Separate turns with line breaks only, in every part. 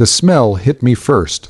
The smell hit me first,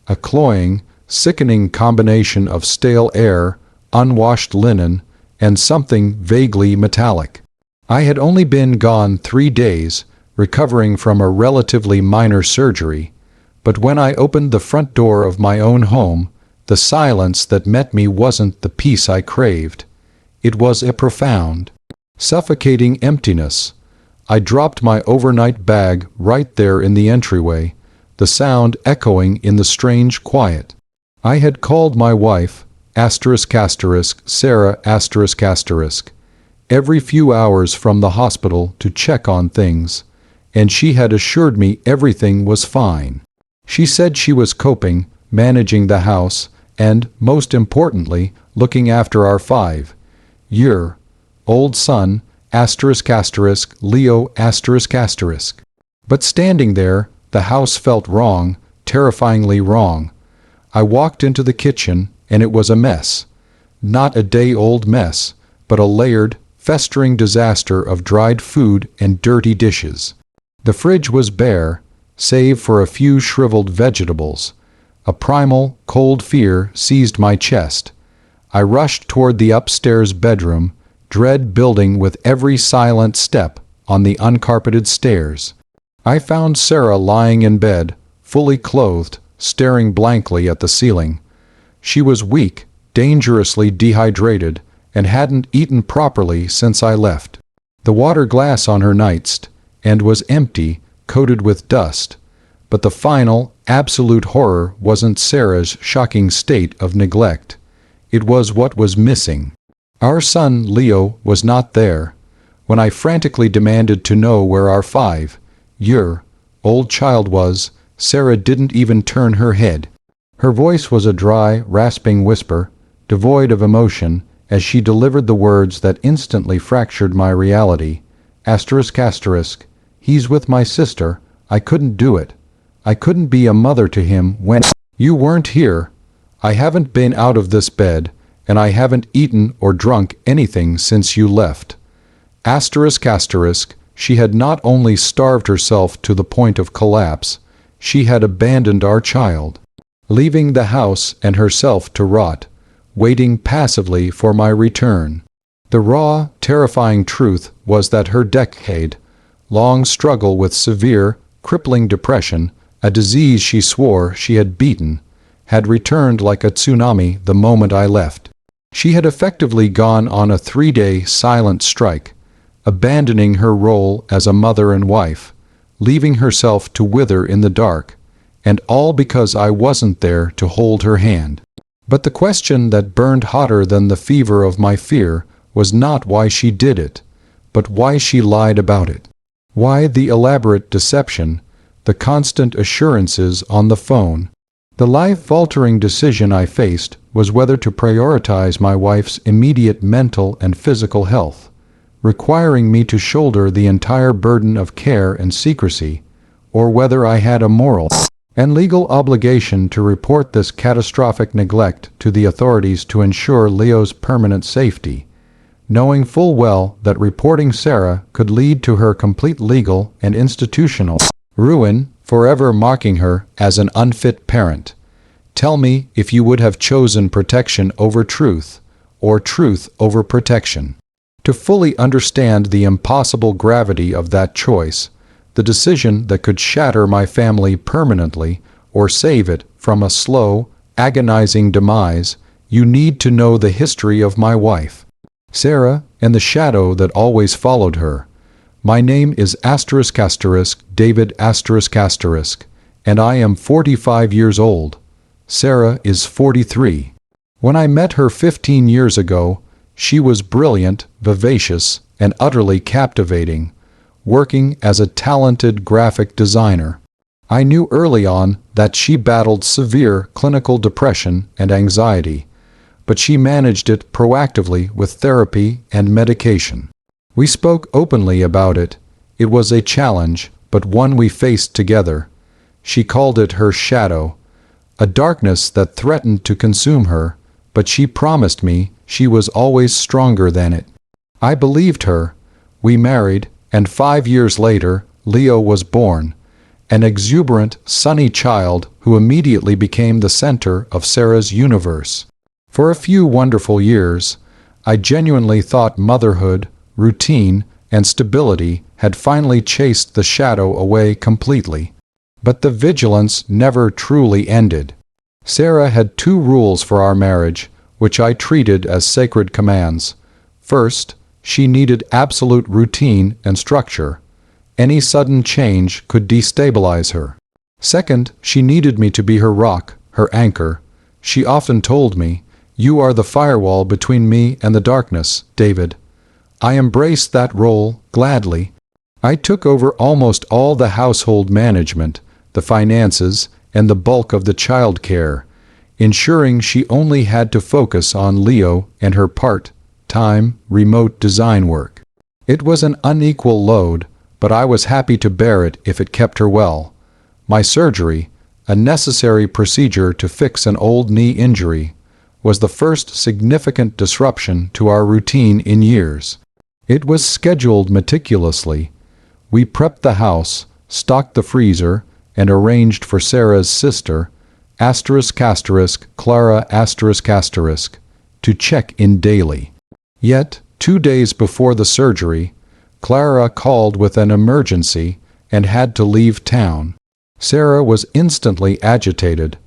a cloying, sickening combination of stale air, unwashed linen, and something vaguely metallic. I had only been gone 3 days, recovering from a relatively minor surgery, but when I opened the front door of my own home, the silence that met me wasn't the peace I craved. It was a profound, suffocating emptiness. I dropped my overnight bag right there in the entryway, the sound echoing in the strange quiet. I had called my wife, Sarah, every few hours from the hospital to check on things, and she had assured me everything was fine. She said she was coping, managing the house, and, most importantly, looking after our 5-year-old son, Leo. But standing there, the house felt wrong, terrifyingly wrong. I walked into the kitchen, and it was a mess. Not a day-old mess, but a layered, festering disaster of dried food and dirty dishes. The fridge was bare, save for a few shriveled vegetables. A primal, cold fear seized my chest. I rushed toward the upstairs bedroom, dread building with every silent step on the uncarpeted stairs. I found Sarah lying in bed, fully clothed, staring blankly at the ceiling. She was weak, dangerously dehydrated, and hadn't eaten properly since I left. The water glass on her nightstand was empty, coated with dust. But the final, absolute horror wasn't Sarah's shocking state of neglect. It was what was missing. Our son, Leo, was not there. When I frantically demanded to know where our 5-year-old child was, Sarah didn't even turn her head. Her voice was a dry, rasping whisper, devoid of emotion, as she delivered the words that instantly fractured my reality. He's with my sister. I couldn't do it. I couldn't be a mother to him when you weren't here. I haven't been out of this bed, and I haven't eaten or drunk anything since you left. She had not only starved herself to the point of collapse, she had abandoned our child, leaving the house and herself to rot, waiting passively for my return. The raw, terrifying truth was that her decade-long struggle with severe, crippling depression, a disease she swore she had beaten, had returned like a tsunami the moment I left. She had effectively gone on a 3-day silent strike, abandoning her role as a mother and wife, leaving herself to wither in the dark, and all because I wasn't there to hold her hand. But the question that burned hotter than the fever of my fear was not why she did it, but why she lied about it. Why the elaborate deception, the constant assurances on the phone. The life-altering decision I faced was whether to prioritize my wife's immediate mental and physical health, requiring me to shoulder the entire burden of care and secrecy, or whether I had a moral and legal obligation to report this catastrophic neglect to the authorities to ensure Leo's permanent safety, knowing full well that reporting Sarah could lead to her complete legal and institutional ruin, forever marking her as an unfit parent. Tell me if you would have chosen protection over truth, or truth over protection. To fully understand the impossible gravity of that choice, the decision that could shatter my family permanently or save it from a slow, agonizing demise, you need to know the history of my wife, Sarah, and the shadow that always followed her. My name is David and I am 45 years old. Sarah is 43. When I met her 15 years ago, she was brilliant, vivacious, and utterly captivating, working as a talented graphic designer. I knew early on that she battled severe clinical depression and anxiety, but she managed it proactively with therapy and medication. We spoke openly about it. It was a challenge, but one we faced together. She called it her shadow, a darkness that threatened to consume her, but she promised me she was always stronger than it. I believed her. We married, and 5 years later, Leo was born. an exuberant, sunny child who immediately became the center of Sarah's universe. For a few wonderful years, I genuinely thought motherhood, routine, and stability had finally chased the shadow away completely. But the vigilance never truly ended. Sarah had two rules for our marriage, which I treated as sacred commands. First, she needed absolute routine and structure. Any sudden change could destabilize her. Second, she needed me to be her rock, her anchor. She often told me, "You are the firewall between me and the darkness, David." I embraced that role gladly. I took over almost all the household management, the finances, and the bulk of the child care, ensuring she only had to focus on Leo and her part-time, remote design work. It was an unequal load, but I was happy to bear it if it kept her well. My surgery, a necessary procedure to fix an old knee injury, was the first significant disruption to our routine in years. It was scheduled meticulously. We prepped the house, stocked the freezer, and arranged for Sarah's sister, Clara, to check in daily. Yet, 2 days before the surgery, Clara called with an emergency and had to leave town. Sarah was instantly agitated,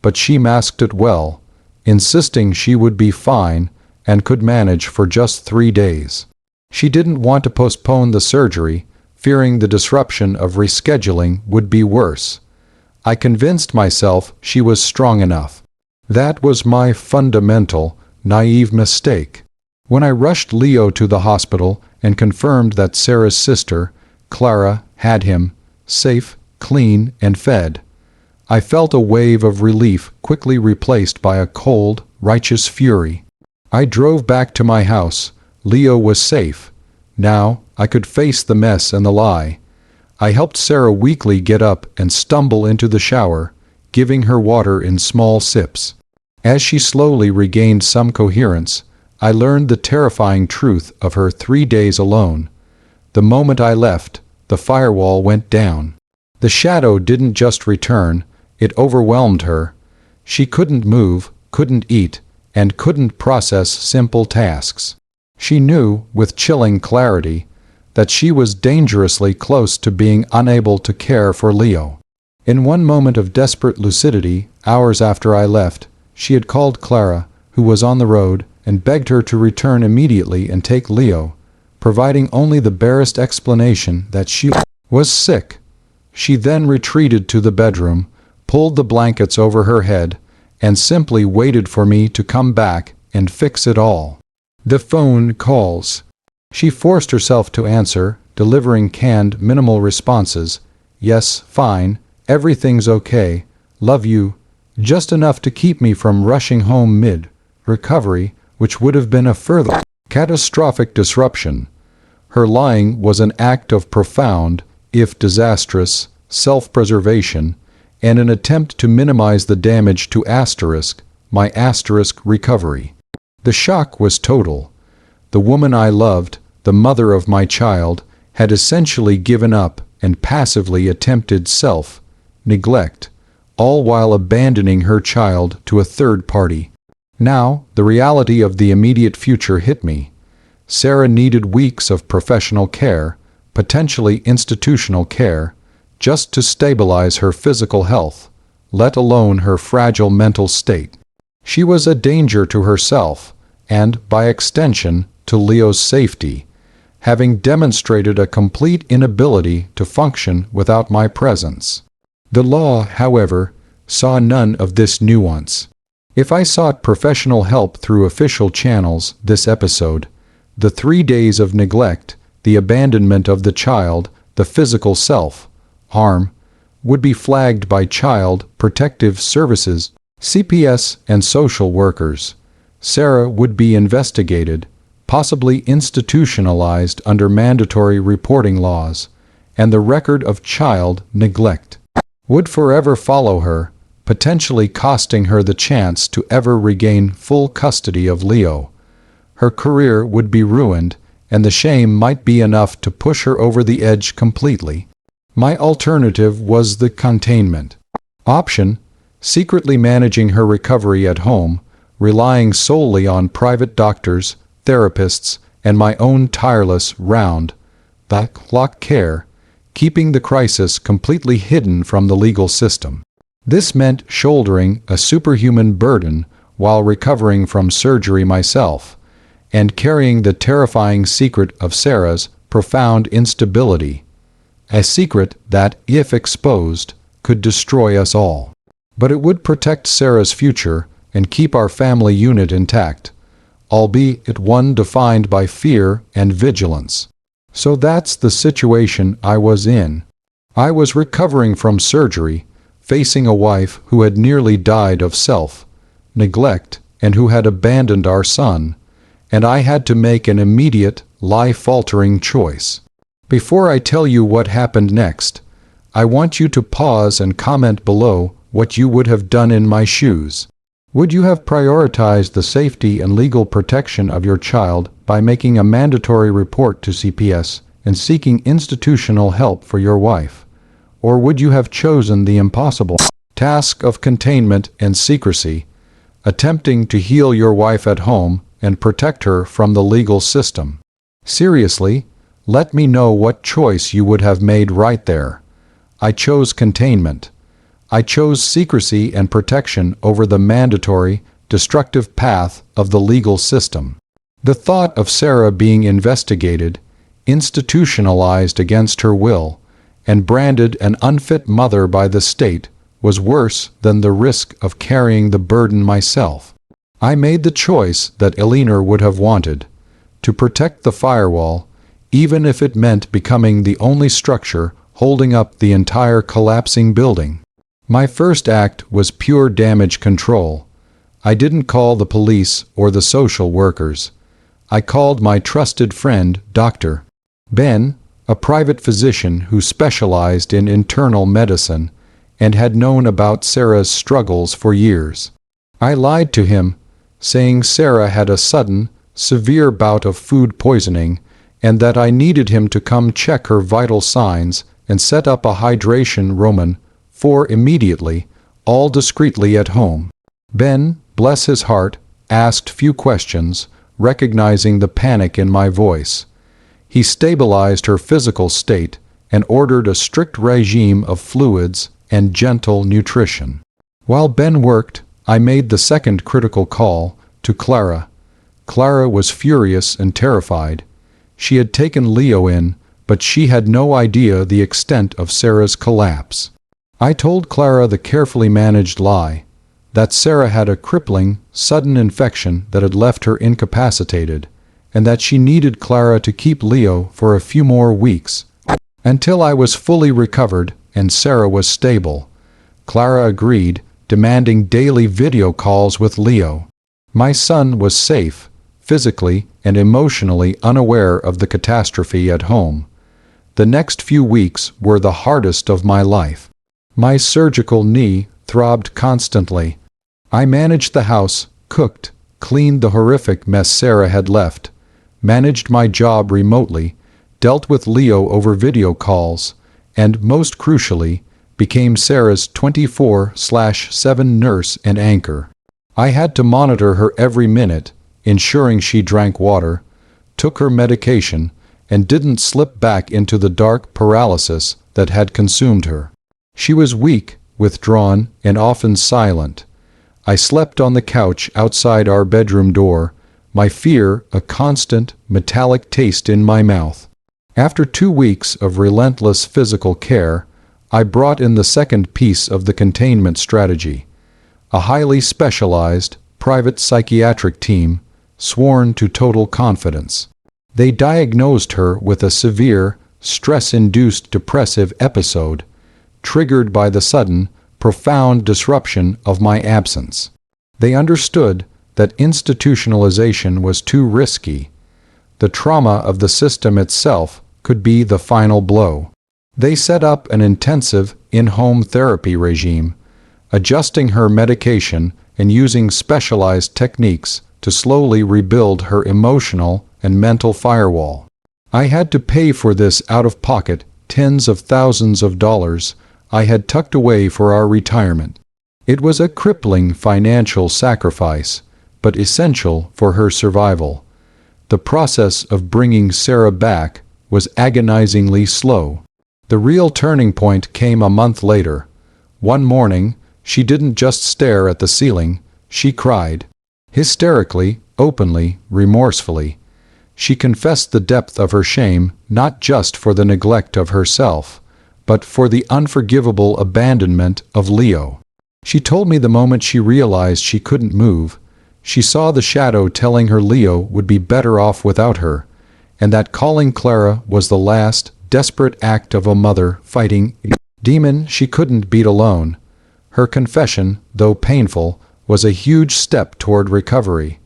but she masked it well, insisting she would be fine and could manage for just 3 days. She didn't want to postpone the surgery, fearing the disruption of rescheduling would be worse. I convinced myself she was strong enough. That was my fundamental, naive mistake. When I rushed Leo to the hospital and confirmed that Sarah's sister, Clara, had him, safe, clean, and fed, I felt a wave of relief quickly replaced by a cold, righteous fury. I drove back to my house. Leo was safe. Now I could face the mess and the lie. I helped Sarah weakly get up and stumble into the shower, giving her water in small sips. As she slowly regained some coherence, I learned the terrifying truth of her 3 days alone. The moment I left, the firewall went down. The shadow didn't just return, it overwhelmed her. She couldn't move, couldn't eat, and couldn't process simple tasks. She knew, with chilling clarity, that she was dangerously close to being unable to care for Leo. In one moment of desperate lucidity, hours after I left, she had called Clara, who was on the road, and begged her to return immediately and take Leo, providing only the barest explanation that she was sick. She then retreated to the bedroom, pulled the blankets over her head, and simply waited for me to come back and fix it all. The phone calls. She forced herself to answer, delivering canned, minimal responses. Yes, fine, everything's okay, love you, just enough to keep me from rushing home mid-recovery, which would have been a further catastrophic disruption. Her lying was an act of profound, if disastrous, self-preservation, and an attempt to minimize the damage to my recovery. The shock was total. The woman I loved, the mother of my child, had essentially given up and passively attempted self-neglect, all while abandoning her child to a third party. Now, the reality of the immediate future hit me. Sarah needed weeks of professional care, potentially institutional care, just to stabilize her physical health, let alone her fragile mental state. She was a danger to herself, and, by extension, to Leo's safety, having demonstrated a complete inability to function without my presence. The law, however, saw none of this nuance. If I sought professional help through official channels this episode, the 3 days of neglect, the abandonment of the child, the physical self-harm, would be flagged by Child Protective Services, CPS, and social workers. Sarah would be investigated, possibly institutionalized under mandatory reporting laws, and the record of child neglect would forever follow her, potentially costing her the chance to ever regain full custody of Leo. Her career would be ruined, and the shame might be enough to push her over the edge completely. My alternative was the containment option, secretly managing her recovery at home, relying solely on private doctors, therapists, and my own tireless round-the-clock care, keeping the crisis completely hidden from the legal system. This meant shouldering a superhuman burden while recovering from surgery myself, and carrying the terrifying secret of Sarah's profound instability, a secret that, if exposed, could destroy us all. But it would protect Sarah's future and keep our family unit intact, albeit one defined by fear and vigilance. So that's the situation I was in. I was recovering from surgery, facing a wife who had nearly died of self-neglect and who had abandoned our son, and I had to make an immediate, life-altering choice. Before I tell you what happened next, I want you to pause and comment below what you would have done in my shoes. Would you have prioritized the safety and legal protection of your child by making a mandatory report to CPS and seeking institutional help for your wife? Or would you have chosen the impossible task of containment and secrecy, attempting to heal your wife at home and protect her from the legal system? Seriously, let me know what choice you would have made right there. I chose containment. I chose secrecy and protection over the mandatory, destructive path of the legal system. The thought of Sarah being investigated, institutionalized against her will, and branded an unfit mother by the state was worse than the risk of carrying the burden myself. I made the choice that Elinor would have wanted, to protect the firewall, even if it meant becoming the only structure holding up the entire collapsing building. My first act was pure damage control. I didn't call the police or the social workers. I called my trusted friend, Dr. Ben, a private physician who specialized in internal medicine and had known about Sarah's struggles for years. I lied to him, saying Sarah had a sudden, severe bout of food poisoning and that I needed him to come check her vital signs and set up a hydration regimen for immediately, all discreetly at home. Ben, bless his heart, asked few questions, recognizing the panic in my voice. He stabilized her physical state and ordered a strict regime of fluids and gentle nutrition. While Ben worked, I made the second critical call to Clara. Clara was furious and terrified. She had taken Leo in, but she had no idea the extent of Sarah's collapse. I told Clara the carefully managed lie, that Sarah had a crippling, sudden infection that had left her incapacitated, and that she needed Clara to keep Leo for a few more weeks, until I was fully recovered and Sarah was stable. Clara agreed, demanding daily video calls with Leo. My son was safe, physically and emotionally unaware of the catastrophe at home. The next few weeks were the hardest of my life. My surgical knee throbbed constantly. I managed the house, cooked, cleaned the horrific mess Sarah had left, managed my job remotely, dealt with Leo over video calls, and, most crucially, became Sarah's 24/7 nurse and anchor. I had to monitor her every minute, ensuring she drank water, took her medication, and didn't slip back into the dark paralysis that had consumed her. She was weak, withdrawn, and often silent. I slept on the couch outside our bedroom door, my fear a constant, metallic taste in my mouth. After 2 weeks of relentless physical care, I brought in the second piece of the containment strategy, a highly specialized, private psychiatric team, sworn to total confidence. They diagnosed her with a severe, stress-induced depressive episode, triggered by the sudden, profound disruption of my absence. They understood that institutionalization was too risky. The trauma of the system itself could be the final blow. They set up an intensive, in-home therapy regime, adjusting her medication and using specialized techniques to slowly rebuild her emotional and mental firewall. I had to pay for this out of pocket tens of thousands of dollars I had tucked away for our retirement. It was a crippling financial sacrifice, but essential for her survival. The process of bringing Sarah back was agonizingly slow. The real turning point came a month later. One morning, she didn't just stare at the ceiling, she cried. Hysterically, openly, remorsefully. She confessed the depth of her shame, not just for the neglect of herself, but for the unforgivable abandonment of Leo. She told me the moment she realized she couldn't move, she saw the shadow telling her Leo would be better off without her, and that calling Clara was the last, desperate act of a mother fighting a demon she couldn't beat alone. Her confession, though painful, was a huge step toward recovery.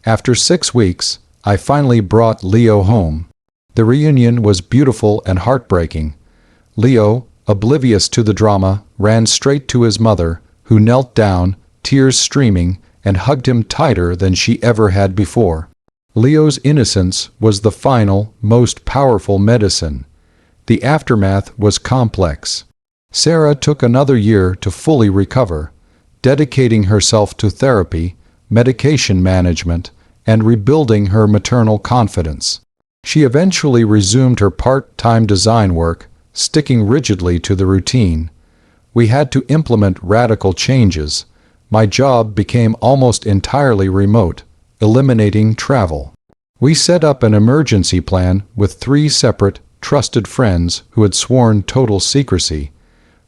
After 6 weeks, I finally brought Leo home. The reunion was beautiful and heartbreaking. Leo, oblivious to the drama, ran straight to his mother, who knelt down, tears streaming, and hugged him tighter than she ever had before. Leo's innocence was the final, most powerful medicine. The aftermath was complex. Sarah took another year to fully recover, dedicating herself to therapy, medication management, and rebuilding her maternal confidence. She eventually resumed her part-time design work, sticking rigidly to the routine. We had to implement radical changes. My job became almost entirely remote, eliminating travel. We set up an emergency plan with 3 separate, trusted friends who had sworn total secrecy,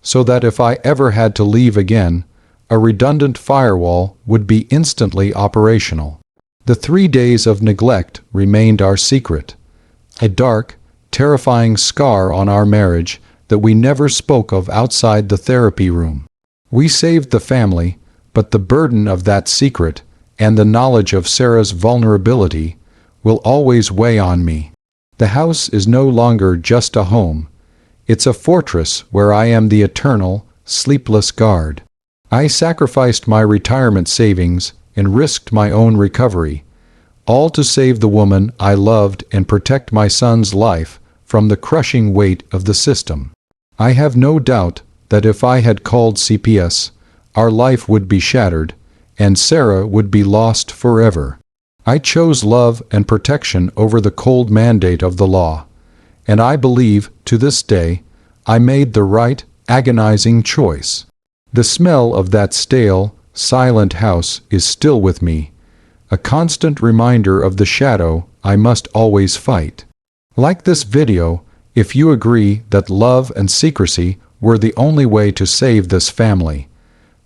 so that if I ever had to leave again, a redundant firewall would be instantly operational. The 3 days of neglect remained our secret, a dark, terrifying scar on our marriage that we never spoke of outside the therapy room. We saved the family, but the burden of that secret and the knowledge of Sarah's vulnerability will always weigh on me. The house is no longer just a home. It's a fortress where I am the eternal, sleepless guard. I sacrificed my retirement savings and risked my own recovery, all to save the woman I loved and protect my son's life from the crushing weight of the system. I have no doubt that if I had called CPS, our life would be shattered, and Sarah would be lost forever. I chose love and protection over the cold mandate of the law, and I believe, to this day, I made the right, agonizing choice. The smell of that stale, silent house is still with me, a constant reminder of the shadow I must always fight. Like this video, if you agree that love and secrecy were the only way to save this family.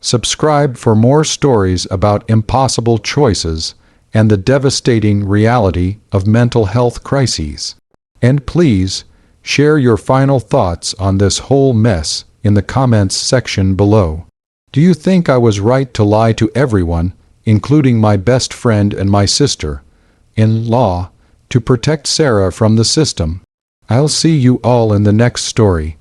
Subscribe for more stories about impossible choices and the devastating reality of mental health crises. And please, share your final thoughts on this whole mess in the comments section below. Do you think I was right to lie to everyone, including my best friend and my sister-in-law, to protect Sarah from the system? I'll see you all in the next story.